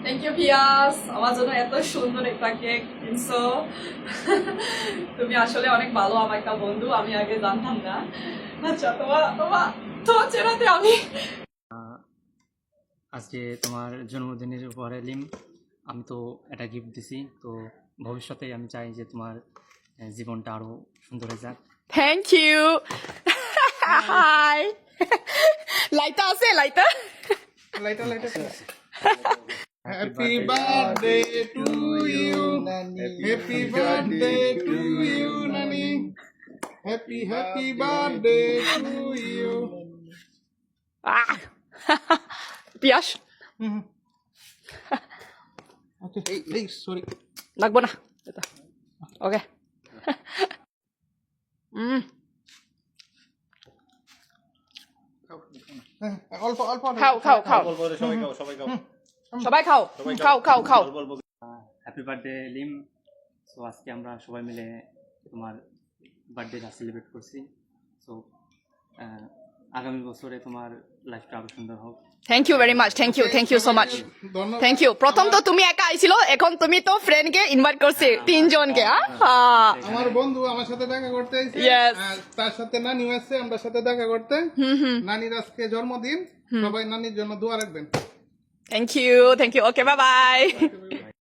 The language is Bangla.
থ্যাংক ইউ পিয়াস, আমার জন্য এত সুন্দর একটা কেক কিনছো। তুমি আসলে অনেক ভালো, আমার একটা বন্ধু, আমি আগে জানতাম না। আচ্ছা, তোমার চেনাতে আমি আজকে তোমার জন্মদিনের উপহারে লিম আমি তো একটা গিফট দিছি, তো ভবিষ্যতে আমি চাই যে তোমার জীবনটা আরো সুন্দর হয়ে যাক। Thank you. হাই, লাইটা আছে, লাইটা। Happy birthday to you, happy birthday to you, Nani. Happy birthday to you. Piyas Okay, hey, sorry. লাগবো না, ওকে। অল্প অল্প খাও খাও খাও, সবাই খাও খাও খাও খাও। Happy birthday Lim. সো আজকে আমরা সবাই মিলে তোমার বার্থডেটা সেলিব্রেট করছি। সো আগামী বছরে তোমার লাইফটা আরো সুন্দর হোক। Thank you very much, thank you so much, ধন্যবাদ। Thank you. প্রথম তো তুমি একা আইছিল, এখন তুমি তো ফ্রেন্ডকে ইনভাইট করছে, তিনজনকে। আমার বন্ধু আমার সাথে দেখা করতে এসেছে, Yes. আর তার সাথে নানিও এসেছে আমরা সাথে দেখা করতে। নানির আজকে জন্মদিন, সবাই নানির জন্য দোয়া রাখবেন। Thank you, okay, bye by.